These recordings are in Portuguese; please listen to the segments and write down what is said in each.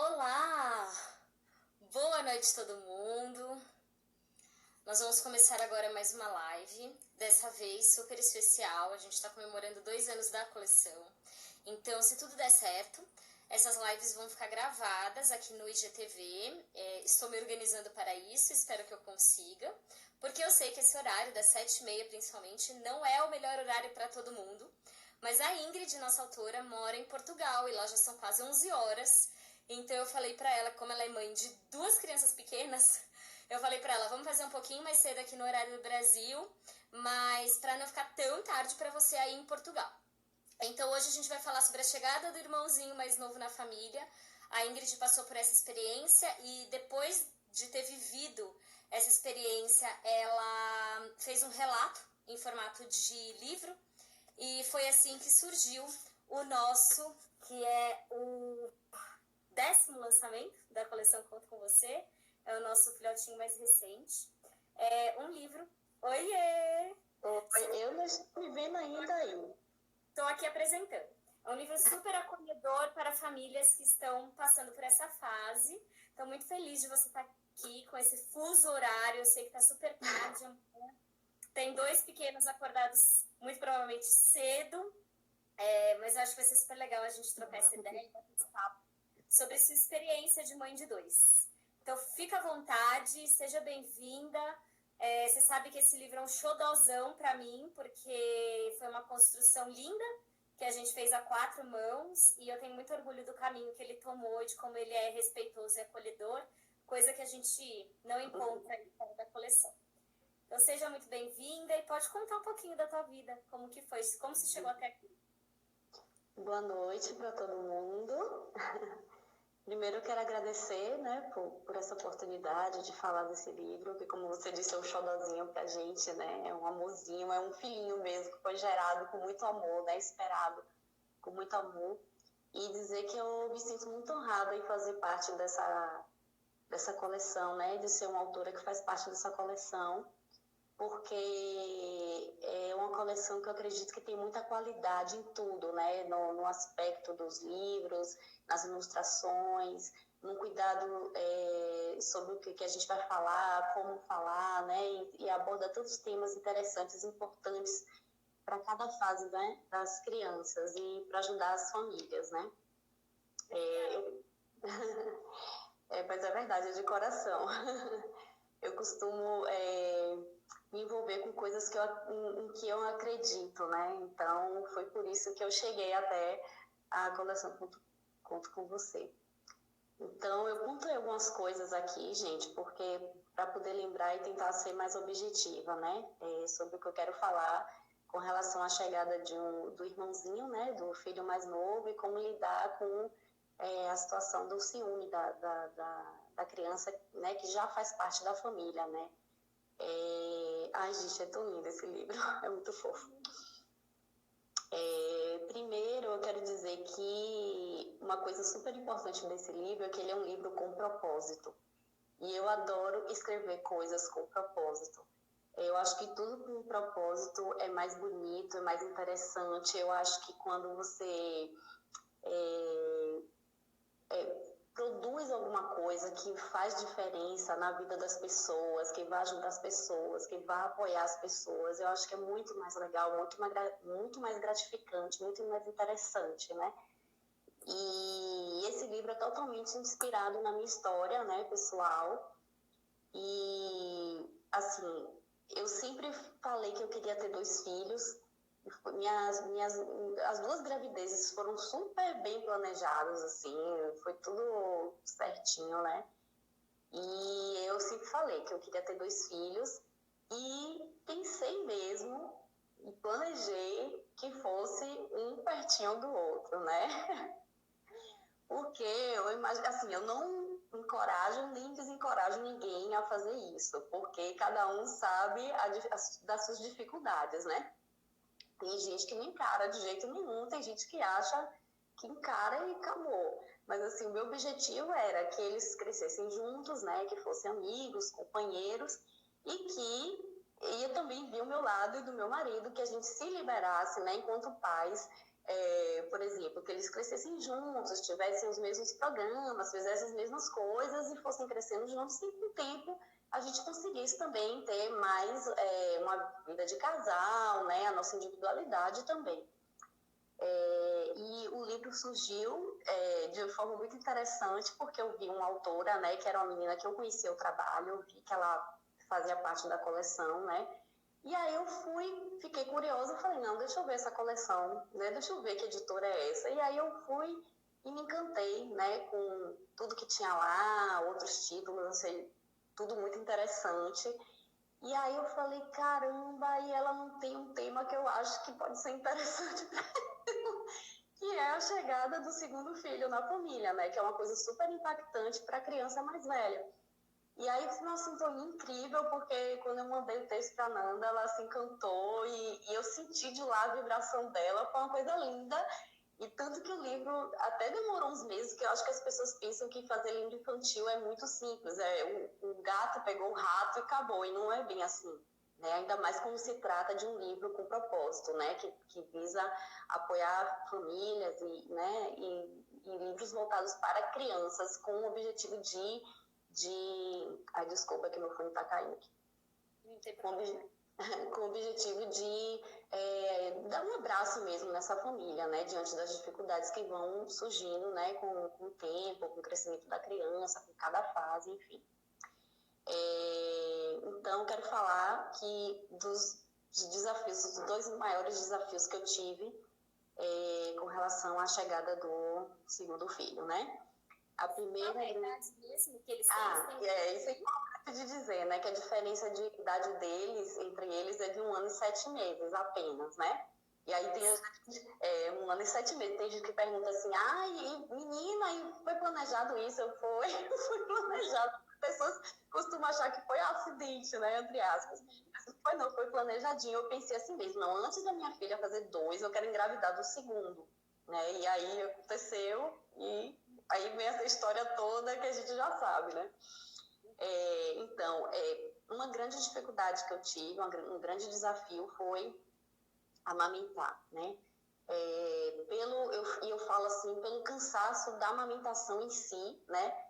Olá! Boa noite todo mundo. Nós vamos começar agora mais uma live, dessa vez super especial. A gente está comemorando 2 anos da coleção. Então, se tudo der certo, essas lives vão ficar gravadas aqui no IGTV. Estou me organizando para isso, espero que eu consiga, porque eu sei que esse horário, das 7h30 principalmente, não é o melhor horário para todo mundo. Mas a Ingrid, nossa autora, mora em Portugal e lá já são quase 11 horas. Então eu falei pra ela, como ela é mãe de 2 crianças pequenas, eu falei pra ela, vamos fazer um pouquinho mais cedo aqui no horário do Brasil, mas pra não ficar tão tarde pra você aí em Portugal. Então hoje a gente vai falar sobre a chegada do irmãozinho mais novo na família. A Ingrid passou por essa experiência e depois de ter vivido essa experiência, ela fez um relato em formato de livro e foi assim que surgiu o nosso, que é o 10º lançamento da coleção Conto com Você. É o nosso filhotinho mais recente. É um livro. Oiê! Eu não estou me vendo ainda aí. Estou aqui apresentando. É um livro super acolhedor para famílias que estão passando por essa fase. Estou muito feliz de você estar aqui com esse fuso horário. Eu sei que está super tarde. Tem 2 pequenos acordados muito provavelmente cedo. Mas eu acho que vai ser super legal a gente trocar essa ideia e bater esse papo sobre sua experiência de mãe de 2. Então, fica à vontade, seja bem-vinda. Você sabe que esse livro é um xodozão para mim, porque foi uma construção linda que a gente fez a 4 mãos e eu tenho muito orgulho do caminho que ele tomou e de como ele é respeitoso e acolhedor, coisa que a gente não encontra aí fora da coleção. Então, seja muito bem-vinda e pode contar um pouquinho da tua vida, como que foi, como você chegou até aqui. Boa noite para todo mundo. Primeiro eu quero agradecer, né, por essa oportunidade de falar desse livro, que como você disse, é um xodozinho pra gente, né, é um amorzinho, é um filhinho mesmo, que foi gerado com muito amor, né, esperado com muito amor. E dizer que eu me sinto muito honrada em fazer parte dessa coleção, né, de ser uma autora que faz parte dessa coleção, porque é uma coleção que eu acredito que tem muita qualidade em tudo, né? No aspecto dos livros, nas ilustrações, no cuidado sobre o que a gente vai falar, como falar, né? E aborda tantos temas interessantes, importantes para cada fase, né? Das crianças e para ajudar as famílias, né? Mas é verdade, é de coração. Eu costumo me envolver com coisas em que eu acredito, né? Então, foi por isso que eu cheguei até a coleção Conto com Você. Então, eu contei algumas coisas aqui, gente, porque para poder lembrar e tentar ser mais objetiva, né? Sobre o que eu quero falar com relação à chegada do irmãozinho, né? Do filho mais novo e como lidar com a situação do ciúme da criança, né? Que já faz parte da família, né? Ai, gente, é tão lindo esse livro, é muito fofo. Primeiro, eu quero dizer que uma coisa super importante desse livro é que ele é um livro com propósito. E eu adoro escrever coisas com propósito. Eu acho que tudo com propósito é mais bonito, é mais interessante. Eu acho que quando você produz alguma coisa que faz diferença na vida das pessoas, que vai ajudar as pessoas, que vai apoiar as pessoas, eu acho que é muito mais legal, muito mais gratificante, muito mais interessante, né? E esse livro é totalmente inspirado na minha história, né, pessoal. E, assim, eu sempre falei que eu queria ter 2 filhos. As 2 gravidezes foram super bem planejadas, assim, foi tudo certinho, né? E eu sempre falei que eu queria ter 2 filhos e pensei mesmo e planejei que fosse um pertinho do outro, né? Porque eu imagino, assim, eu não encorajo nem desencorajo ninguém a fazer isso, porque cada um sabe das suas dificuldades, né? Tem gente que não encara de jeito nenhum, tem gente que acha que encara e acabou. Mas, assim, o meu objetivo era que eles crescessem juntos, né? Que fossem amigos, companheiros e que eu também vi o meu lado e do meu marido, que a gente se liberasse, né? Enquanto pais, por exemplo, que eles crescessem juntos, tivessem os mesmos programas, fizessem as mesmas coisas e fossem crescendo juntos, e com o tempo a gente conseguisse também ter mais uma vida de casal, né? A nossa individualidade também. E o livro surgiu de uma forma muito interessante, porque eu vi uma autora, né, que era uma menina que eu conhecia o trabalho, eu vi que ela fazia parte da coleção, né? E aí eu fiquei curiosa, falei, não, deixa eu ver essa coleção, né? Deixa eu ver que editora é essa. E aí eu fui e me encantei, né, com tudo que tinha lá, outros títulos, assim, tudo muito interessante. E aí eu falei, caramba, e ela não tem um tema que eu acho que pode ser interessante para ela, que é a chegada do segundo filho na família, né? Que é uma coisa super impactante para a criança mais velha. E aí foi uma sintonia incrível, porque quando eu mandei o texto para Nanda, ela se encantou e eu senti de lá a vibração dela, foi uma coisa linda. E tanto que o livro até demorou uns meses, que eu acho que as pessoas pensam que fazer livro infantil é muito simples. O gato pegou o rato e acabou, e não é bem assim. Né? Ainda mais quando se trata de um livro com propósito, né? que visa apoiar famílias né? e livros voltados para crianças, com o objetivo Ai, desculpa que meu fone está caindo aqui. Com o objetivo de dar um abraço mesmo nessa família, né, diante das dificuldades que vão surgindo, né, com o tempo, com o crescimento da criança, com cada fase, enfim. Então, quero falar que dos desafios, os dois maiores desafios que eu tive com relação à chegada do segundo filho, né? A primeira... é a idade mesmo que eles têm? Isso é importante de dizer, né? Que a diferença de idade entre eles é de 1 ano e 7 meses apenas, né? E aí tem 1 ano e 7 meses. Tem gente que pergunta assim, menina, e foi planejado isso? Foi planejado. As pessoas costumam achar que foi acidente, né? Entre aspas. Mas não, foi planejadinho. Eu pensei assim mesmo, não, antes da minha filha fazer 2, eu quero engravidar do segundo. Né? E aí aconteceu e... Aí vem essa história toda que a gente já sabe, né? Então, uma grande dificuldade que eu tive, um grande desafio foi amamentar, né? Eu falo assim, pelo cansaço da amamentação em si, né?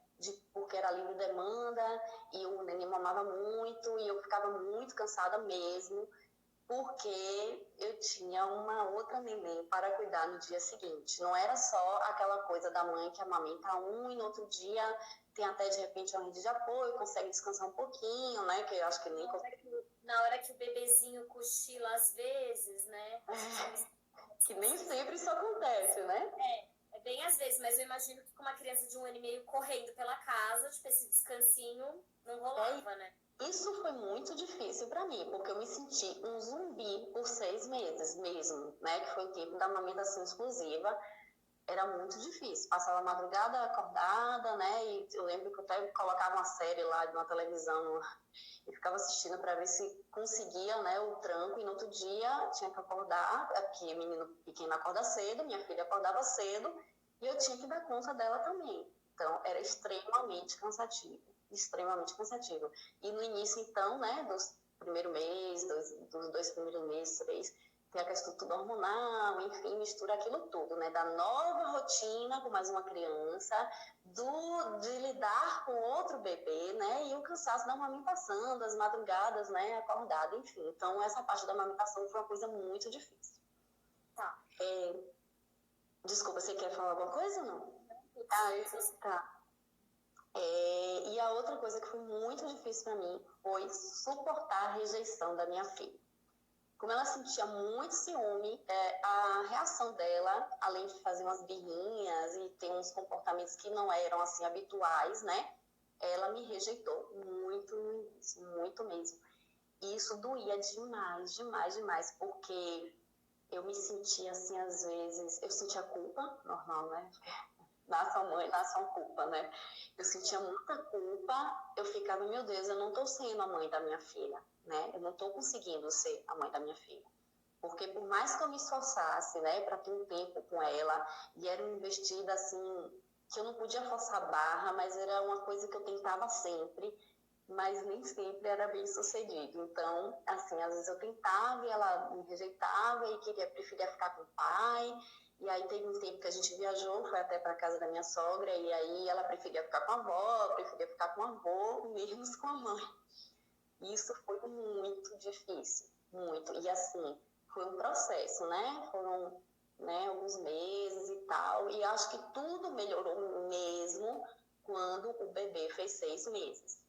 Porque era livre demanda e o neném mamava muito e eu ficava muito cansada mesmo, porque eu tinha uma outra neném para cuidar no dia seguinte. Não era só aquela coisa da mãe que amamenta um e no outro dia tem até, de repente, uma rede de apoio, consegue descansar um pouquinho, né? Que eu acho que nem... Na hora que o bebezinho cochila, às vezes, né? Que nem sempre isso acontece, né? É bem às vezes, mas eu imagino que com uma criança de 1 ano e meio correndo pela casa, tipo, esse descansinho não rolava, né? Isso foi muito difícil para mim, porque eu me senti um zumbi por 6 meses mesmo, né? Que foi o tempo da amamentação exclusiva. Era muito difícil. Passava a madrugada acordada, né? E eu lembro que eu até colocava uma série lá de uma televisão e ficava assistindo para ver se conseguia, né, o tranco. E no outro dia tinha que acordar, porque menino pequeno acorda cedo, minha filha acordava cedo e eu tinha que dar conta dela também. Então era extremamente cansativo. Extremamente cansativo. E no início, então, né, dos primeiros meses, dos 2 primeiros meses, 3, tem a questão tudo hormonal, enfim, mistura aquilo tudo, né, da nova rotina com mais uma criança, de lidar com outro bebê, né, e o cansaço da amamentação, das madrugadas, né, acordada, enfim. Então, essa parte da amamentação foi uma coisa muito difícil. Tá. Desculpa, você quer falar alguma coisa ou não? Tá. E a outra coisa que foi muito difícil para mim foi suportar a rejeição da minha filha. Como ela sentia muito ciúme, a reação dela, além de fazer umas birrinhas e ter uns comportamentos que não eram assim habituais, né? Ela me rejeitou muito no início, muito mesmo. E isso doía demais, demais, demais, porque eu me sentia assim, às vezes, eu sentia culpa, normal, né? Nasce uma mãe, nasce uma culpa, né? Eu sentia muita culpa, eu ficava, meu Deus, eu não tô sendo a mãe da minha filha, né? Eu não tô conseguindo ser a mãe da minha filha. Porque por mais que eu me esforçasse, né, para ter um tempo com ela, e era uma investida, assim, que eu não podia forçar a barra, mas era uma coisa que eu tentava sempre, mas nem sempre era bem sucedido. Então, assim, às vezes eu tentava e ela me rejeitava e preferia ficar com o pai, E aí teve um tempo que a gente viajou, foi até para casa da minha sogra, e aí ela preferia ficar com a avó, preferia ficar com o avô, menos com a mãe. Isso foi muito difícil, muito. E assim, foi um processo, né? Foram, né, alguns meses e tal. E acho que tudo melhorou mesmo quando o bebê fez 6 meses.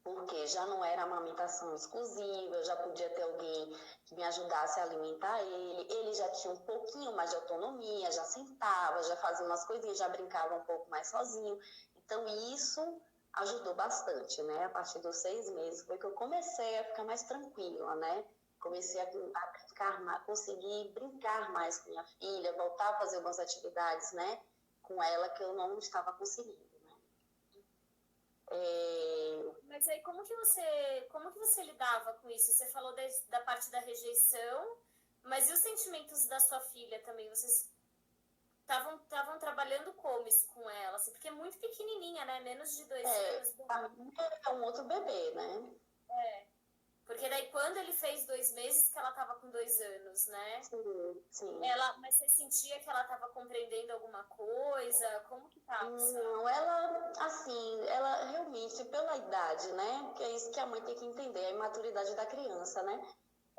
Porque já não era amamentação exclusiva, já podia ter alguém que me ajudasse a alimentar ele. Ele já tinha um pouquinho mais de autonomia, já sentava, já fazia umas coisinhas, já brincava um pouco mais sozinho. Então, isso ajudou bastante, né? A partir dos 6 meses foi que eu comecei a ficar mais tranquila, né? Comecei a ficar, conseguir brincar mais com minha filha, voltar a fazer algumas atividades, né? Com ela que eu não estava conseguindo, né? Mas aí como que você lidava com isso? Você falou da parte da rejeição, mas e os sentimentos da sua filha também? Vocês estavam trabalhando como isso com ela? Assim, porque é muito pequenininha, né? Menos de 2 anos. A minha é um outro bebê, né? É. Porque daí quando ele fez 2 meses que ela tava com 2 anos, né? Sim, sim. Mas você sentia que ela tava compreendendo alguma coisa? Como que tava? Não, ela, assim, ela realmente, pela idade, né? Que é isso que a mãe tem que entender, a imaturidade da criança, né?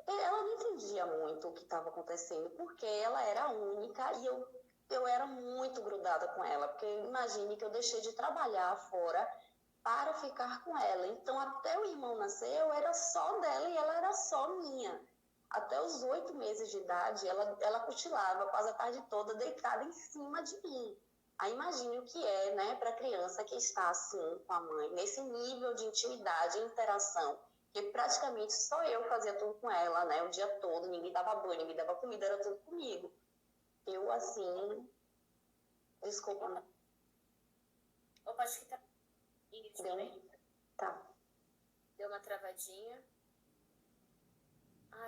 Ela não entendia muito o que estava acontecendo, porque ela era única e eu era muito grudada com ela, porque imagine que eu deixei de trabalhar fora para ficar com ela. Então, até o irmão nascer, eu era só dela e ela era só minha. Até os 8 meses de idade, ela cochilava quase a tarde toda deitada em cima de mim. Aí imagine o que é, né, para a criança que está assim com a mãe, nesse nível de intimidade e interação, que praticamente só eu fazia tudo com ela, né, o dia todo, ninguém dava banho, ninguém dava comida, era tudo comigo. Eu, assim, desculpa. Opa, acho que tá... Tá. Deu uma travadinha.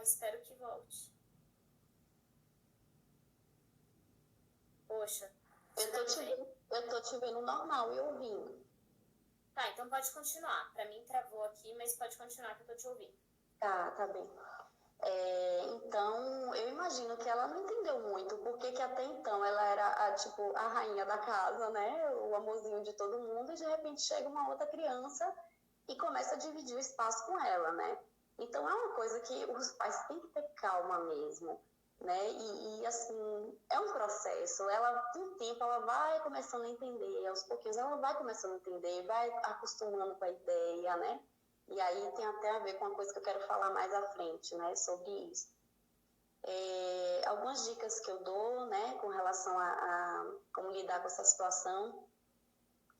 Espero que volte. Poxa. Eu tô te vendo normal e ouvindo. Tá, então pode continuar. Pra mim travou aqui, mas pode continuar que eu tô te ouvindo. Tá bem. Então, eu imagino que ela não entendeu muito, porque que até então ela era tipo, a rainha da casa, né? O amorzinho de todo mundo, e de repente chega uma outra criança e começa a dividir o espaço com ela, né? Então, é uma coisa que os pais têm que ter calma mesmo, né? E assim, é um processo. Ela, com o tempo, ela vai começando a entender, aos pouquinhos ela vai começando a entender, vai acostumando com a ideia, né? E aí tem até a ver com uma coisa que eu quero falar mais à frente, né, sobre isso. Algumas dicas que eu dou, né, com relação a como lidar com essa situação,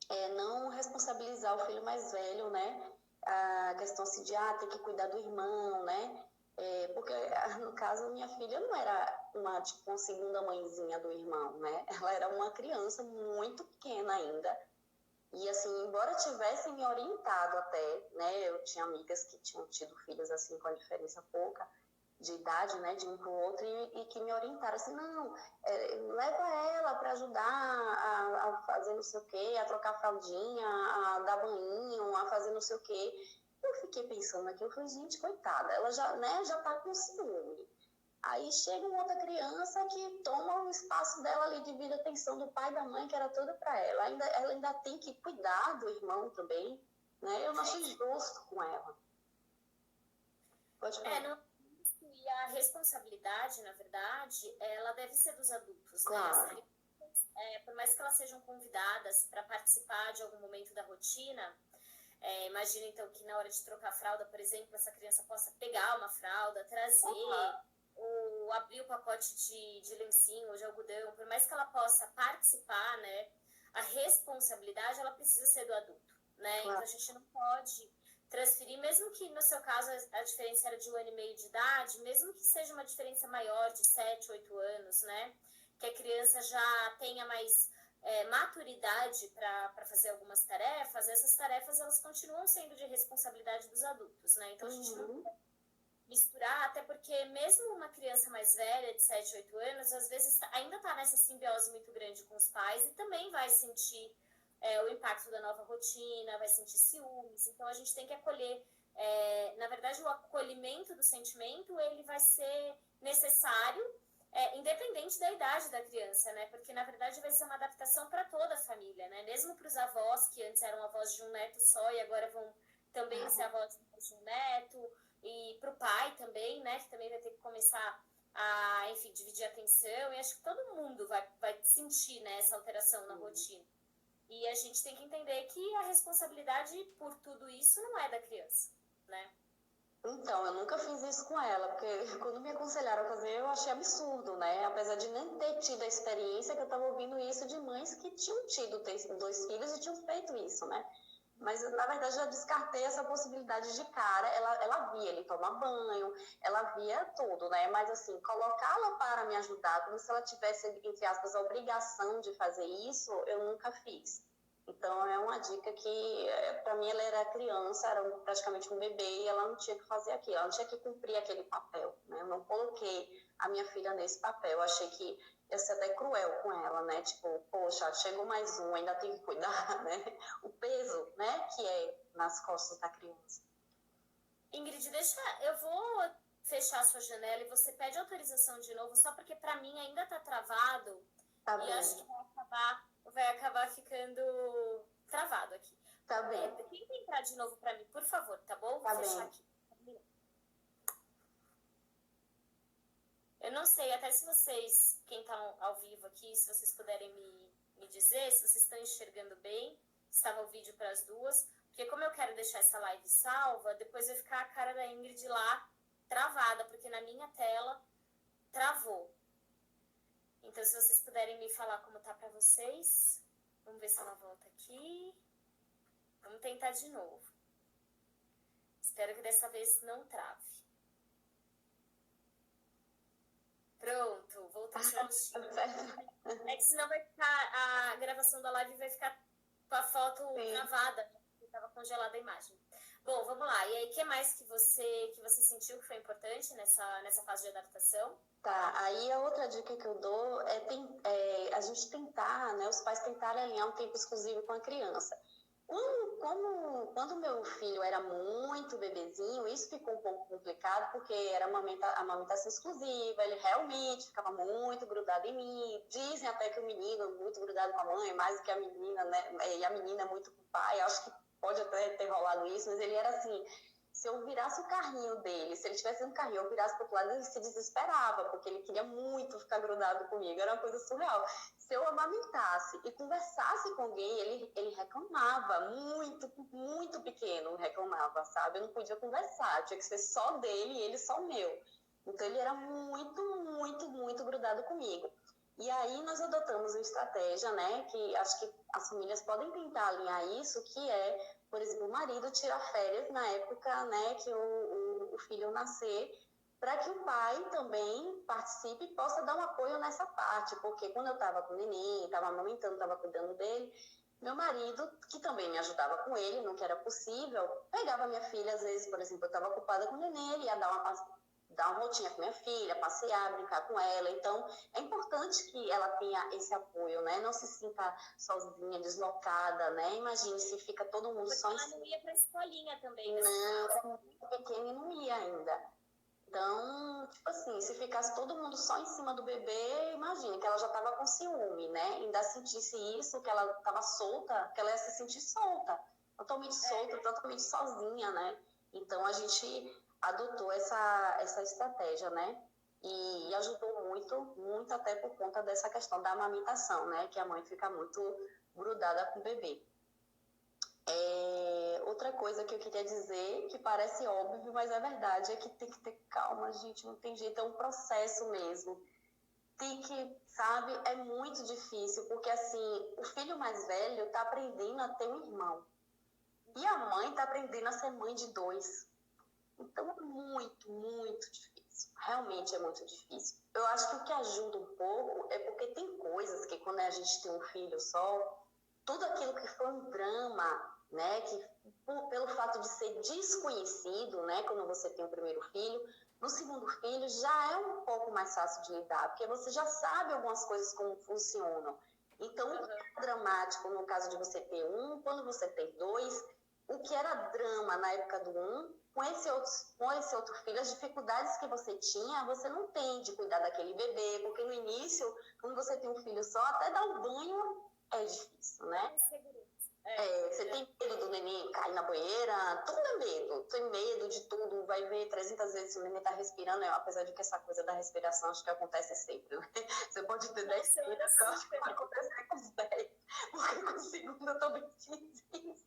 é não responsabilizar o filho mais velho, né, a questão assim de, ter que cuidar do irmão, né, porque no caso minha filha não era uma segunda mãezinha do irmão, né, ela era uma criança muito pequena ainda. E assim, embora tivessem me orientado até, né, eu tinha amigas que tinham tido filhos assim com a diferença pouca de idade, né, de um para o outro, e que me orientaram assim, não, leva ela para ajudar a fazer não sei o quê, a trocar fraldinha, a dar banho, a fazer não sei o quê. Eu fiquei pensando aqui, eu falei, gente, coitada, ela já, né, já tá com ciúme. Aí chega uma outra criança que toma o espaço dela ali, divide a atenção do pai e da mãe, que era tudo para ela. Ela ainda tem que cuidar do irmão também, né? Eu não achei justo com ela. Pode falar. E a responsabilidade, na verdade, ela deve ser dos adultos, claro. Né? Por mais que elas sejam convidadas para participar de algum momento da rotina, imagina então que na hora de trocar a fralda, por exemplo, essa criança possa pegar uma fralda, trazer, ou abrir o pacote de lencinho ou de algodão, por mais que ela possa participar, né, a responsabilidade ela precisa ser do adulto, né? Então a gente não pode transferir, mesmo que no seu caso a diferença era de 1 ano e meio de idade, mesmo que seja uma diferença maior de 7, 8 anos, né? Que a criança já tenha mais maturidade para fazer algumas tarefas, essas tarefas elas continuam sendo de responsabilidade dos adultos, né? Então a gente não pode misturar, até porque mesmo uma criança mais velha, de 7, 8 anos, às vezes ainda está nessa simbiose muito grande com os pais e também vai sentir o impacto da nova rotina, vai sentir ciúmes. Então a gente tem que acolher, na verdade o acolhimento do sentimento ele vai ser necessário independente da idade da criança, né? Porque, na verdade, vai ser uma adaptação para toda a família, né? Mesmo para os avós, que antes eram avós de um neto só e agora vão também ser avós de um neto, e para o pai também, né? Que também vai ter que começar a, enfim, dividir a atenção, e acho que todo mundo vai sentir, né, essa alteração na rotina. E a gente tem que entender que a responsabilidade por tudo isso não é da criança, né? Então, eu nunca fiz isso com ela, porque quando me aconselharam a fazer, eu achei absurdo, né? Apesar de nem ter tido a experiência, que eu estava ouvindo isso de mães que tinham tido 2 filhos e tinham feito isso, né? Mas, na verdade, já descartei essa possibilidade de cara. Ela via ele tomar banho, ela via tudo, né? Mas, assim, colocá-la para me ajudar, como se ela tivesse, entre aspas, a obrigação de fazer isso, eu nunca fiz. Então, é uma dica que, para mim, ela era criança, era praticamente um bebê, e ela não tinha que fazer aquilo, ela não tinha que cumprir aquele papel, né? Eu não coloquei a minha filha nesse papel, eu achei que ia ser até cruel com ela, né? Tipo, poxa, chegou mais um, ainda tem que cuidar, né? O peso, né, que é nas costas da criança. Ingrid, eu vou fechar a sua janela e você pede autorização de novo, só porque para mim ainda tá travado. Tá e bem. acho que vai acabar ficando travado aqui. Tá bem. Tenta entrar de novo para mim, por favor, tá bom? Vou tá fechar bem. aqui. Eu não sei, até se vocês, quem tá ao vivo aqui, se vocês puderem me dizer, se vocês estão enxergando bem, se estava o vídeo para as duas, porque como eu quero deixar essa live salva, depois vai ficar a cara da Ingrid lá travada, porque na minha tela travou. Então, se vocês puderem me falar como tá para vocês, vamos ver se ela volta aqui. Vamos tentar de novo. Espero que dessa vez não trave. Pronto, voltou certinho. É que senão vai ficar, a gravação da live vai ficar com a foto travada, porque estava congelada a imagem. Bom, vamos lá. E aí, o que mais que você sentiu que foi importante nessa fase de adaptação? Tá, aí a outra dica que eu dou é a gente tentar, né, os pais tentarem alinhar um tempo exclusivo com a criança. Quando meu filho era muito bebezinho, isso ficou um pouco complicado, porque era amamentação exclusiva, ele realmente ficava muito grudado em mim. Dizem até que o menino muito grudado com a mãe, mais do que a menina, né? E a menina muito com o pai. Acho que pode até ter rolado isso, mas ele era assim. Se eu virasse o carrinho dele, se ele tivesse no carrinho, eu virasse para o outro lado, ele se desesperava, porque ele queria muito ficar grudado comigo, era uma coisa surreal. Se eu amamentasse e conversasse com alguém, ele reclamava, muito, muito pequeno reclamava, sabe? Eu não podia conversar, tinha que ser só dele e ele só meu. Então ele era muito, muito, muito grudado comigo. E aí nós adotamos uma estratégia, né, que acho que as famílias podem tentar alinhar isso, que é, por exemplo, o marido tira férias na época, né, que o filho nascer, para que o pai também participe e possa dar um apoio nessa parte, porque quando eu estava com o neném, estava amamentando, estava cuidando dele, meu marido, que também me ajudava com ele, no que era possível, pegava minha filha, às vezes, por exemplo, eu estava ocupada com o neném, ele ia dar uma voltinha com minha filha, passear, brincar com ela. Então, é importante que ela tenha esse apoio, né? Não se sinta sozinha, deslocada, né? Imagine se fica todo mundo porque só... ela não ia pra escolinha também. Não, era muito pequena e não ia ainda. Então, tipo assim, se ficasse todo mundo só em cima do bebê, imagina que ela já estava com ciúme, né? Ainda sentisse isso, que ela estava solta, que ela ia se sentir solta, totalmente solta, totalmente sozinha, né? Então, a gente adotou essa estratégia, né? E ajudou muito, muito até por conta dessa questão da amamentação, né? Que a mãe fica muito grudada com o bebê. Outra coisa que eu queria dizer, que parece óbvio, mas é verdade, é que tem que ter calma, gente, não tem jeito, é um processo mesmo. Tem que, sabe, é muito difícil, porque assim, o filho mais velho tá aprendendo a ter um irmão. E a mãe tá aprendendo a ser mãe de 2. Então é muito, muito difícil. Realmente é muito difícil. Eu acho que o que ajuda um pouco é porque tem coisas que quando a gente tem um filho só, tudo aquilo que foi um drama, né, que pelo fato de ser desconhecido, né, quando você tem o primeiro filho, no segundo filho já é um pouco mais fácil de lidar, porque você já sabe algumas coisas como funcionam. Então, é dramático no caso de você ter um, quando você ter 2, o que era drama na época do com esse outro filho, as dificuldades que você tinha, você não tem de cuidar daquele bebê, porque no início, quando você tem um filho só, até dar o banho é difícil, né? Você tem medo do neném cair na banheira, tudo é medo, tem medo de tudo, vai ver 300 vezes se o neném tá respirando, apesar de que essa coisa da respiração acho que acontece sempre, né? Você pode ter 10 filhos, eu acho que vai acontecer com os 10, porque com o segundo eu também fiz isso.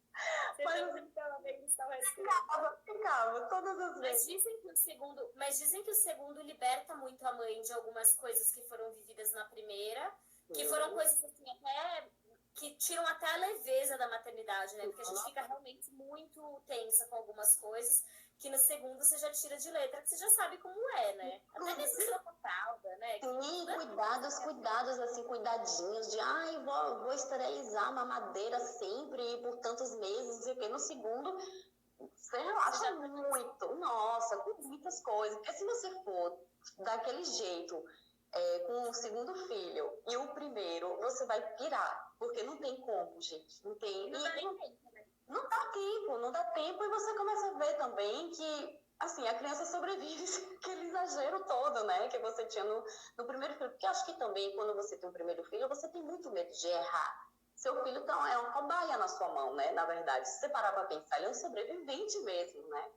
Mas ficava, todas as vezes. Mas dizem que o segundo liberta muito a mãe de algumas coisas que foram vividas na primeira, que foram coisas assim, até que tiram até a leveza da maternidade, né? Porque a gente fica realmente muito tensa com algumas coisas, que no segundo você já tira de letra, que você já sabe como é, né? Até mesmo se com fralda, né? Sim, cuidados, assim, cuidadinhos de, ai, vou esterilizar a mamadeira sempre, por tantos meses, e que no segundo, você relaxa muito, nossa, com muitas coisas. Porque se você for daquele jeito, com o segundo filho e o primeiro, você vai pirar, porque não tem como, gente, não tem. Não dá tempo, e você começa a ver também que, assim, a criança sobrevive aquele exagero todo, né, que você tinha no primeiro filho, porque acho que também, quando você tem o primeiro filho, você tem muito medo de errar. Seu filho, então, é uma cobaia na sua mão, né, na verdade, se você parar pra pensar, ele é um sobrevivente mesmo, né,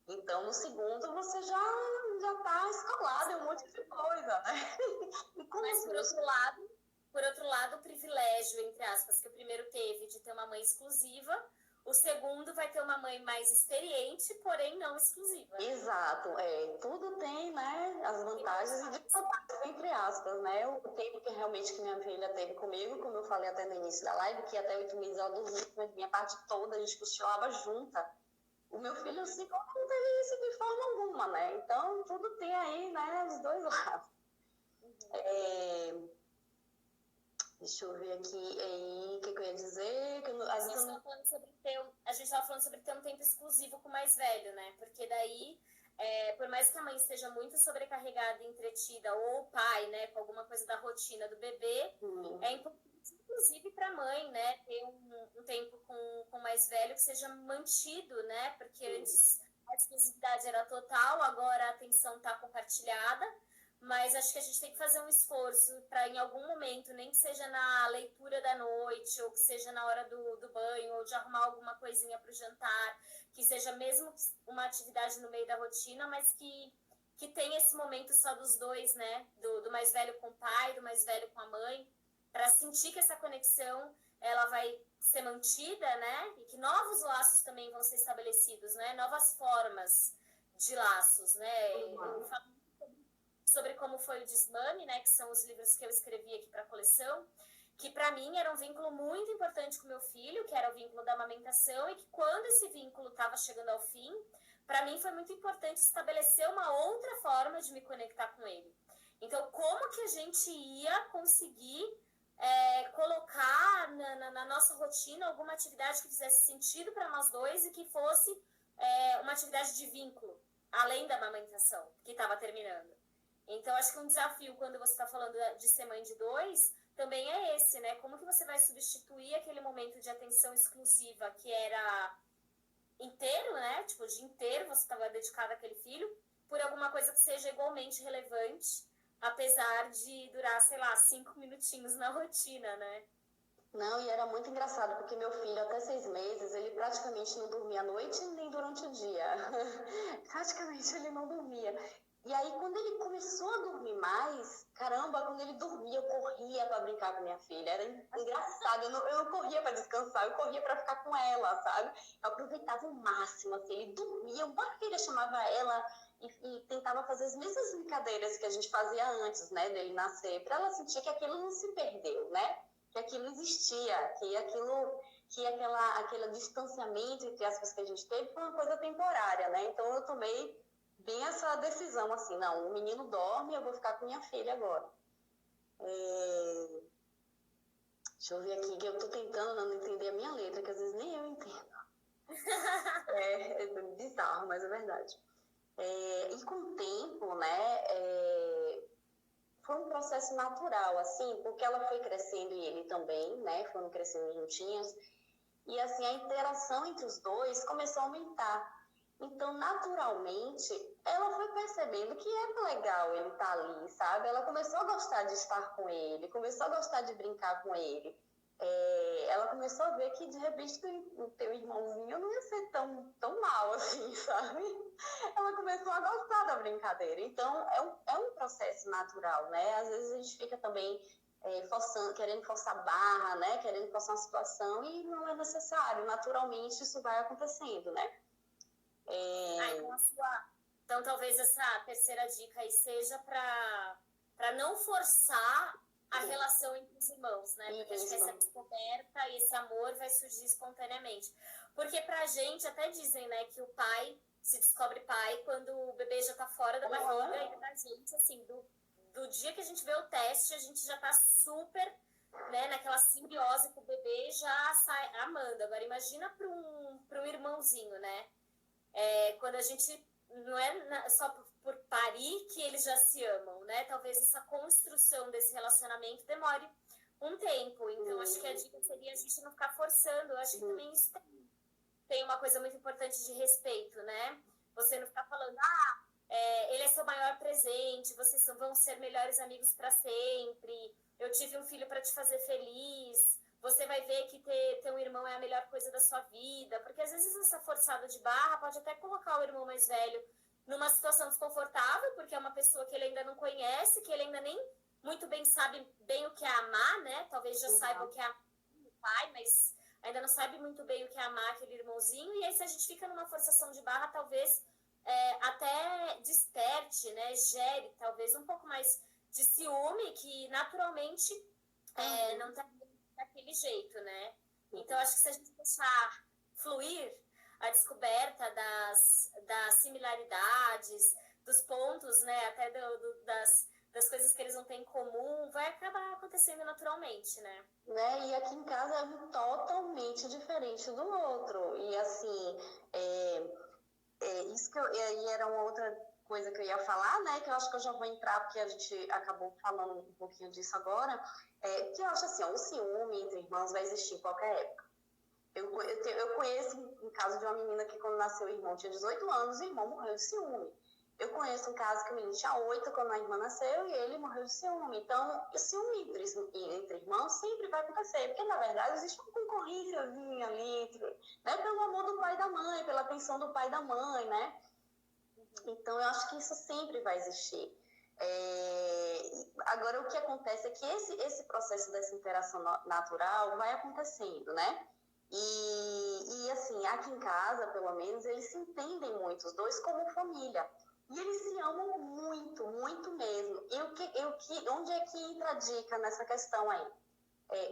então, no segundo, você já tá escalado em um monte de coisa, né. Mas, por outro lado, o privilégio, entre aspas, que o primeiro teve de ter uma mãe exclusiva, o segundo vai ter uma mãe mais experiente, porém não exclusiva. Exato, tudo tem, né, as vantagens e desvantagens, entre aspas, né, o tempo que realmente que minha filha teve comigo, como eu falei até no início da live, que até 8 meses ela dormia, mas minha parte toda a gente cochilava junta. O meu filho, assim, não teve isso de forma alguma, né, então tudo tem aí, né, os dois lados. Deixa eu ver aqui, o que eu ia dizer? A gente estava falando sobre ter um tempo exclusivo com o mais velho, né? Porque daí, por mais que a mãe esteja muito sobrecarregada e entretida, ou o pai, né, com alguma coisa da rotina do bebê, é importante, inclusive, para a mãe, né, ter um tempo com o mais velho que seja mantido, né? Porque antes a exclusividade era total, agora a atenção está compartilhada. Mas acho que a gente tem que fazer um esforço para, em algum momento, nem que seja na leitura da noite, ou que seja na hora do banho, ou de arrumar alguma coisinha para o jantar, que seja mesmo uma atividade no meio da rotina, mas que tenha esse momento só dos dois, né? Do mais velho com o pai, do mais velho com a mãe, para sentir que essa conexão ela vai ser mantida, né? E que novos laços também vão ser estabelecidos, né? Novas formas de laços, né? Eu falo sobre como foi o Desmame, né, que são os livros que eu escrevi aqui para a coleção, que para mim era um vínculo muito importante com meu filho, que era o vínculo da amamentação, e que quando esse vínculo estava chegando ao fim, para mim foi muito importante estabelecer uma outra forma de me conectar com ele. Então, como que a gente ia conseguir colocar na nossa rotina alguma atividade que fizesse sentido para nós dois e que fosse uma atividade de vínculo, além da amamentação, que estava terminando. Então, acho que um desafio, quando você está falando de ser mãe de dois, também é esse, né? Como que você vai substituir aquele momento de atenção exclusiva que era inteiro, né? Tipo, o dia inteiro você estava dedicado àquele filho, por alguma coisa que seja igualmente relevante, apesar de durar, sei lá, 5 minutinhos na rotina, né? Não, e era muito engraçado, porque meu filho, até 6 meses, ele praticamente não dormia à noite nem durante o dia. Praticamente ele não dormia. E aí, quando ele começou a dormir mais, caramba, quando ele dormia, eu corria para brincar com minha filha. Era engraçado, eu não corria para descansar, eu corria para ficar com ela, sabe? Eu aproveitava o máximo, assim, ele dormia, uma filha chamava ela e tentava fazer as mesmas brincadeiras que a gente fazia antes, né, dele nascer, para ela sentir que aquilo não se perdeu, né? Que aquilo existia, que aquele distanciamento, entre aspas, que a gente teve, foi uma coisa temporária, né? Então eu tomei bem essa decisão, assim, não, o menino dorme, eu vou ficar com minha filha agora. Deixa eu ver aqui, que eu tô tentando não entender a minha letra, que às vezes nem eu entendo. É bizarro, mas é verdade. E com o tempo, né, foi um processo natural, assim, porque ela foi crescendo e ele também, né, foram crescendo juntinhos. E assim, a interação entre os dois começou a aumentar. Então, naturalmente, ela foi percebendo que era legal ele estar ali, sabe? Ela começou a gostar de estar com ele, começou a gostar de brincar com ele. Ela começou a ver que, de repente, o teu irmãozinho não ia ser tão mal assim, sabe? Ela começou a gostar da brincadeira. Então, é um processo natural, né? Às vezes a gente fica também forçando, querendo forçar barra, né? Querendo forçar uma situação e não é necessário. Naturalmente, isso vai acontecendo, né? Então talvez essa terceira dica aí seja para não forçar a relação entre os irmãos, né? Porque acho que essa descoberta e esse amor vai surgir espontaneamente. Porque pra gente, até dizem, né, que o pai se descobre pai quando o bebê já tá fora da barriga, e da gente, assim, do dia que a gente vê o teste, a gente já tá super, né, naquela simbiose com o bebê, já sai amando. Agora imagina para um irmãozinho, né? Quando a gente não é só por parir que eles já se amam, né? Talvez essa construção desse relacionamento demore um tempo. Então, acho que a dica seria a gente não ficar forçando. Eu acho que também isso tem uma coisa muito importante de respeito, né? Você não ficar falando, ele é seu maior presente, vocês vão ser melhores amigos para sempre, eu tive um filho para te fazer feliz, você vai ver que ter um irmão é a melhor coisa da sua vida, porque às vezes essa forçada de barra pode até colocar o irmão mais velho numa situação desconfortável, porque é uma pessoa que ele ainda não conhece, que ele ainda nem muito bem sabe bem o que é amar, né? Talvez já saiba o que é amar o pai, mas ainda não sabe muito bem o que é amar aquele irmãozinho, e aí se a gente fica numa forçação de barra, talvez até desperte, né? Gere talvez um pouco mais de ciúme, que naturalmente não tá daquele jeito, né? Então, acho que se a gente deixar fluir a descoberta das similaridades, dos pontos, né? Até das coisas que eles não têm em comum, vai acabar acontecendo naturalmente, né? E aqui em casa é um totalmente diferente do outro. E assim, isso que e era uma outra coisa que eu ia falar, né? Que eu acho que eu já vou entrar, porque a gente acabou falando um pouquinho disso agora. Que eu acho assim, o ciúme entre irmãos vai existir em qualquer época. Eu conheço um caso de uma menina que quando nasceu o irmão tinha 18 anos, o irmão morreu de ciúme. Eu conheço um caso que o menino tinha 8 quando a irmã nasceu e ele morreu de ciúme. Então, o ciúme entre irmãos sempre vai acontecer, porque na verdade existe uma concorrênciazinha ali, né, pelo amor do pai e da mãe, pela atenção do pai e da mãe, né? Então, eu acho que isso sempre vai existir. Agora, o que acontece é que esse processo dessa interação natural vai acontecendo, né? E assim, aqui em casa, pelo menos, eles se entendem muito, os dois como família. E eles se amam muito, muito mesmo. Onde é que entra a dica nessa questão aí?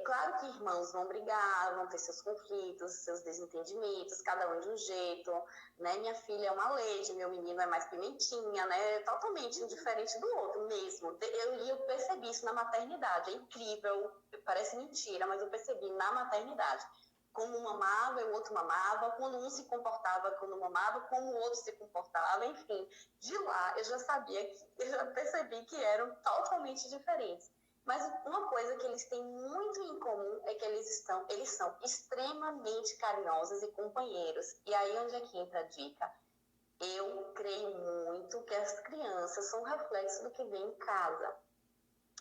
Claro que irmãos vão brigar, vão ter seus conflitos, seus desentendimentos, cada um de um jeito, né? Minha filha é uma lady, meu menino é mais pimentinha, né? Totalmente diferente do outro mesmo. Eu percebi isso na maternidade, é incrível, parece mentira, mas eu percebi na maternidade. Como um mamava, o outro mamava, quando um se comportava quando mamava, como o outro se comportava, enfim. De lá, eu já percebi que eram totalmente diferentes. Mas uma coisa que eles têm muito em comum é que eles são extremamente carinhosos e companheiros. E aí onde é que entra a dica? Eu creio muito que as crianças são um reflexo do que vem em casa.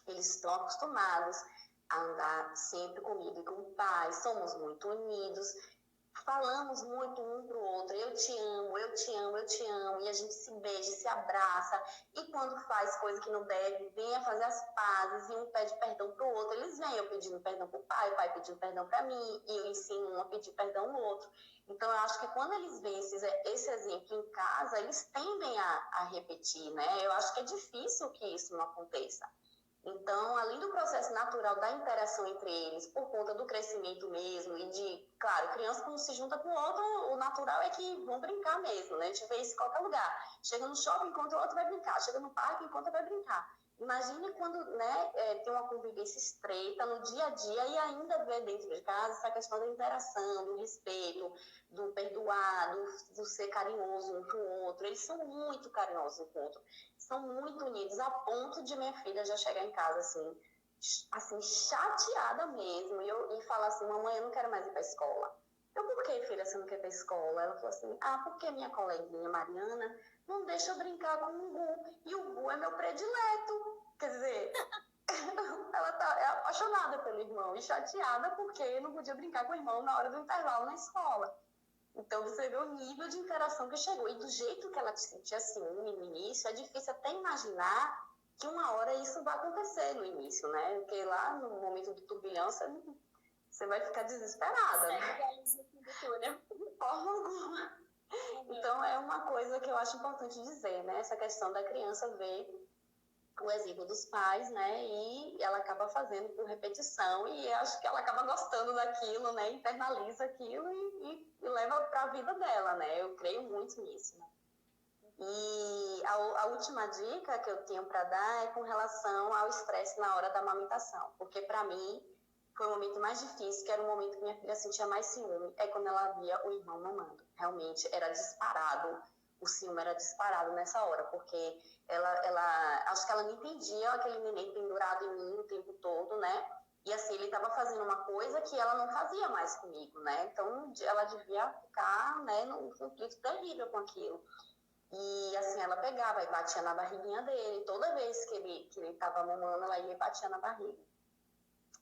Eles estão acostumados a andar sempre comigo e com o pai, somos muito unidos, falamos muito um pro outro, eu te amo, eu te amo, eu te amo, e a gente se beija, se abraça, e quando faz coisa que não deve, vem a fazer as pazes, e um pede perdão pro outro, eles vêm eu pedindo perdão pro pai, o pai pedindo perdão pra mim, e eu ensino um a pedir perdão ao outro. Então, eu acho que quando eles veem esse exemplo em casa, eles tendem a repetir, né? Eu acho que é difícil que isso não aconteça. Então, além do processo natural da interação entre eles, por conta do crescimento mesmo, e de, claro, criança quando se junta com o outro, o natural é que vão brincar mesmo, né? A gente vê isso em qualquer lugar. Chega no shopping, enquanto o outro vai brincar. Chega no parque, enquanto vai brincar. Imagine quando, né, tem uma convivência estreita no dia a dia e ainda vê dentro de casa essa questão da interação, do respeito, do perdoar, do ser carinhoso um com o outro. Eles são muito carinhosos um com o outro. São muito unidos, a ponto de minha filha já chegar em casa assim chateada mesmo, e falar assim, mamãe, eu não quero mais ir para a escola. Por que, filha, você não quer ir pra escola? Ela falou assim, porque minha coleguinha Mariana não deixa eu brincar com o Gu, e o Gu é meu predileto. Quer dizer, ela é apaixonada pelo irmão e chateada porque não podia brincar com o irmão na hora do intervalo na escola. Então você vê o nível de interação que chegou. E do jeito que ela sentia ciúme no início, é difícil até imaginar que uma hora isso vai acontecer no início, né? Porque lá no momento do turbilhão você vai ficar desesperada. Né? De forma alguma. Então é uma coisa que eu acho importante dizer, né? Essa questão da criança ver o exemplo dos pais, né? E ela acaba fazendo por repetição e acho que ela acaba gostando daquilo, né? Internaliza aquilo e leva para a vida dela, né? Eu creio muito nisso, né? E a última dica que eu tenho para dar é com relação ao estresse na hora da amamentação, porque para mim foi o momento mais difícil, que era o momento que minha filha sentia mais ciúme, é quando ela via o irmão mamando. Realmente era disparado, o ciúme era disparado nessa hora, porque acho que ela não entendia aquele neném pendurado em mim o tempo todo, né? E assim, ele estava fazendo uma coisa que ela não fazia mais comigo, né? Então, ela devia ficar, né, num conflito terrível com aquilo. E assim, ela pegava e batia na barriguinha dele. Toda vez que ele estava mamando, ela ia e batia na barriga.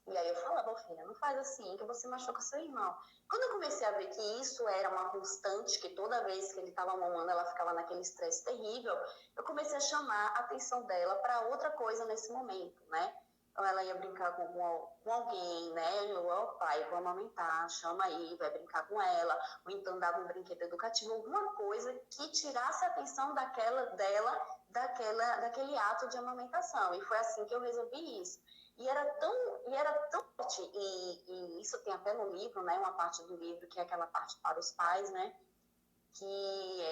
E aí eu falava, filha, não faz assim, que você machuca seu irmão. Quando eu comecei a ver que isso era uma constante, que toda vez que ele estava mamando, ela ficava naquele estresse terrível, eu comecei a chamar a atenção dela para outra coisa nesse momento, né? Então ela ia brincar com alguém, né? Eu, pai, vou amamentar, chama aí, vai brincar com ela. Ou então dava um brinquedo educativo, alguma coisa que tirasse a atenção daquele ato de amamentação. E foi assim que eu resolvi isso. E era tão forte, e isso tem até no livro, né? Uma parte do livro que é aquela parte para os pais, né? Que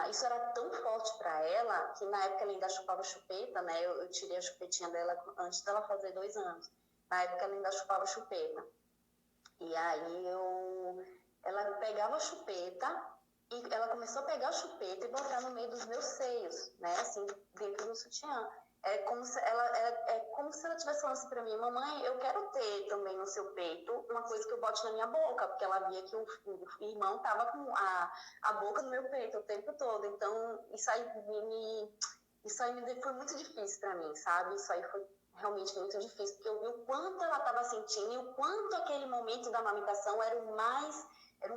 isso era tão forte para ela, que na época ela ainda chupava chupeta, né? Eu tirei a chupetinha dela antes dela fazer 2 anos. Na época ela ainda chupava chupeta. E aí ela pegava a chupeta e ela começou a pegar a chupeta e botar no meio dos meus seios, né? Assim, dentro do sutiã. É como se ela estivesse falando assim pra mim, mamãe, eu quero ter também no seu peito uma coisa que eu bote na minha boca, porque ela via que o irmão tava com a boca no meu peito o tempo todo. Então, isso aí foi muito difícil pra mim, sabe? Isso aí foi realmente muito difícil, porque eu vi o quanto ela estava sentindo e o quanto aquele momento da amamentação era o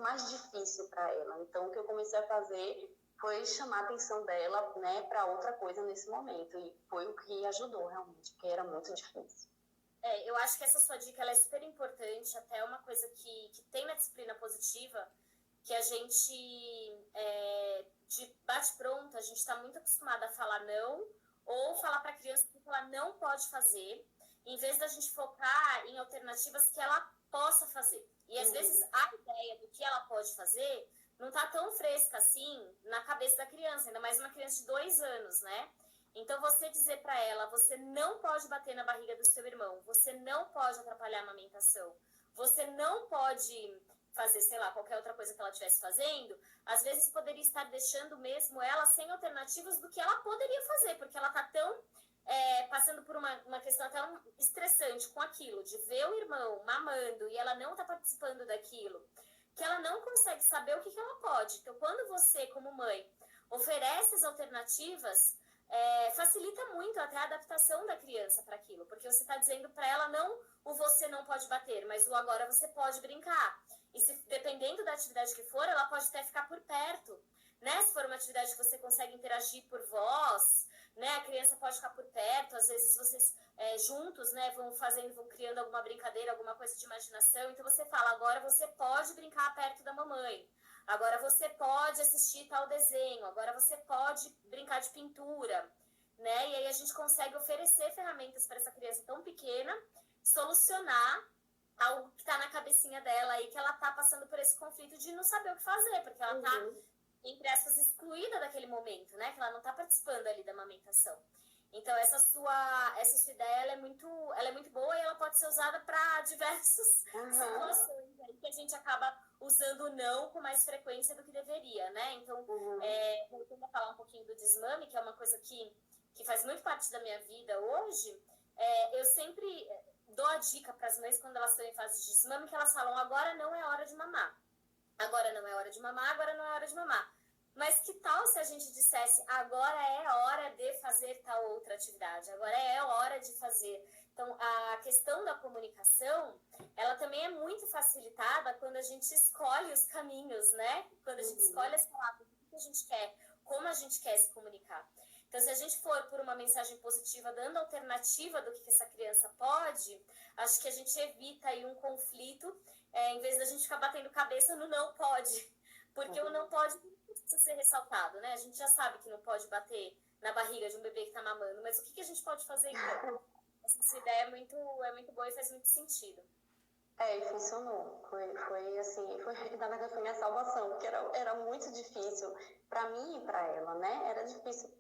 mais difícil para ela. Então, o que eu comecei a fazer foi chamar a atenção dela, né, para outra coisa nesse momento. E foi o que ajudou, realmente, porque era muito difícil. Eu acho que essa sua dica ela é super importante, até uma coisa que tem na disciplina positiva, que a gente, de bate-pronto, a gente está muito acostumada a falar não, ou falar para a criança que ela não pode fazer, em vez da gente focar em alternativas que ela possa fazer. E às vezes a ideia do que ela pode fazer não tá tão fresca assim na cabeça da criança, ainda mais uma criança de 2 anos, né? Então, você dizer para ela, você não pode bater na barriga do seu irmão, você não pode atrapalhar a amamentação, você não pode fazer, sei lá, qualquer outra coisa que ela estivesse fazendo, às vezes poderia estar deixando mesmo ela sem alternativas do que ela poderia fazer, porque ela tá tão passando por uma questão tão estressante com aquilo, de ver o irmão mamando e ela não tá participando daquilo, que ela não consegue saber o que ela pode. Então, quando você, como mãe, oferece as alternativas, facilita muito até a adaptação da criança para aquilo, porque você está dizendo para ela não o você não pode bater, mas o agora você pode brincar. E se, dependendo da atividade que for, ela pode até ficar por perto, né? Se for uma atividade que você consegue interagir por voz, né? A criança pode ficar por perto, às vezes vocês juntos, né, vão criando alguma brincadeira, alguma coisa de imaginação, então você fala, agora você pode brincar perto da mamãe, agora você pode assistir tal desenho, agora você pode brincar de pintura, né, e aí a gente consegue oferecer ferramentas para essa criança tão pequena, solucionar algo que está na cabecinha dela aí, que ela está passando por esse conflito de não saber o que fazer, porque ela está, entre aspas, excluída daquele momento, né, que ela não está participando ali da amamentação. Então, essa sua ideia ela é muito boa e ela pode ser usada para diversas situações aí que a gente acaba usando o não com mais frequência do que deveria, né? Então, voltando a falar um pouquinho do desmame, que é uma coisa que faz muito parte da minha vida hoje, eu sempre dou a dica para as mães quando elas estão em fase de desmame, que elas falam, agora não é hora de mamar. agora não é hora de mamar, agora não é hora de mamar. Mas que tal se a gente dissesse, agora é hora de fazer tal outra atividade, agora é hora de fazer. Então, a questão da comunicação, ela também é muito facilitada quando a gente escolhe os caminhos, né? Quando a gente escolhe as palavras, o que a gente quer, como a gente quer se comunicar. Então, se a gente for por uma mensagem positiva, dando alternativa do que essa criança pode, acho que a gente evita aí um conflito, em vez da gente ficar batendo cabeça no não pode. Porque o não pode precisa ser ressaltado, né? A gente já sabe que não pode bater na barriga de um bebê que tá mamando, mas o que a gente pode fazer então? Essa ideia é muito boa e faz muito sentido. E funcionou. Foi assim, na verdade foi minha salvação, porque era muito difícil para mim e para ela, né? Era difícil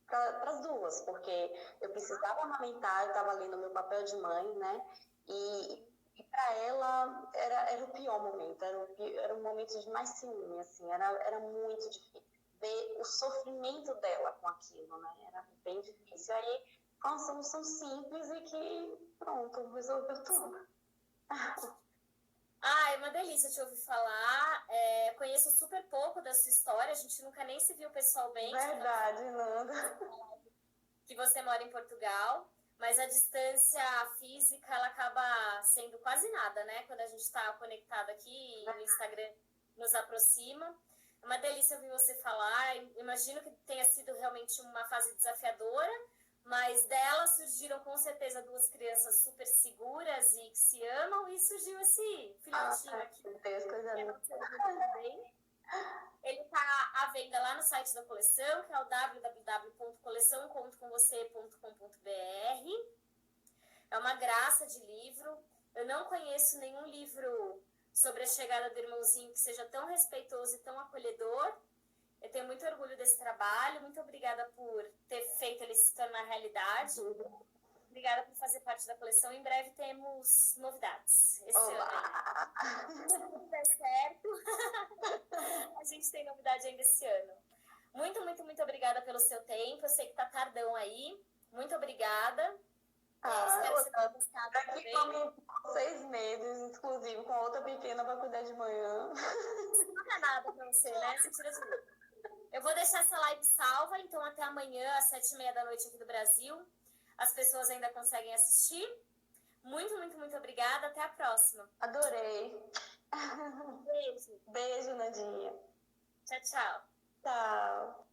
para as duas, porque eu precisava amamentar, eu estava ali no meu papel de mãe, né? E para ela era o pior momento, era um momento de mais ciúme, assim, era muito difícil ver o sofrimento dela com aquilo, né? Era bem difícil. Aí foi uma solução simples e que, pronto, resolveu tudo. É uma delícia te ouvir falar. Conheço super pouco da sua história, a gente nunca nem se viu pessoalmente. Verdade, Nanda. Que você mora em Portugal, mas a distância física ela acaba sendo quase nada, né? Quando a gente está conectado aqui e o Instagram nos aproxima. É uma delícia ouvir você falar. Imagino que tenha sido realmente uma fase desafiadora, mas dela surgiram com certeza duas crianças super seguras e que se amam, e surgiu esse filhotinho aqui. Deus, coisa linda. Ele está à venda lá no site da coleção, que é o www.coleçãoencontrocomvocê.com.br. É uma graça de livro. Eu não conheço nenhum livro sobre a chegada do irmãozinho que seja tão respeitoso e tão acolhedor. Eu tenho muito orgulho desse trabalho. Muito obrigada por ter feito ele se tornar realidade. Obrigada por fazer parte da coleção. Em breve temos novidades. Esse ano. Se tudo der certo, a gente tem novidade ainda esse ano. Muito, muito, muito obrigada pelo seu tempo. Eu sei que tá tardão aí. Muito obrigada. Espero que você tenha gostado também. Aqui com 6 meses, exclusivo, com a outra pequena para cuidar de manhã. Isso não é nada pra você, né? Você tira de mim. Eu vou deixar essa live salva, então até amanhã, às 7h30 da noite aqui do Brasil. As pessoas ainda conseguem assistir. Muito, muito, muito obrigada. Até a próxima. Adorei. Beijo. Beijo, Nadinha. Tchau, tchau. Tchau.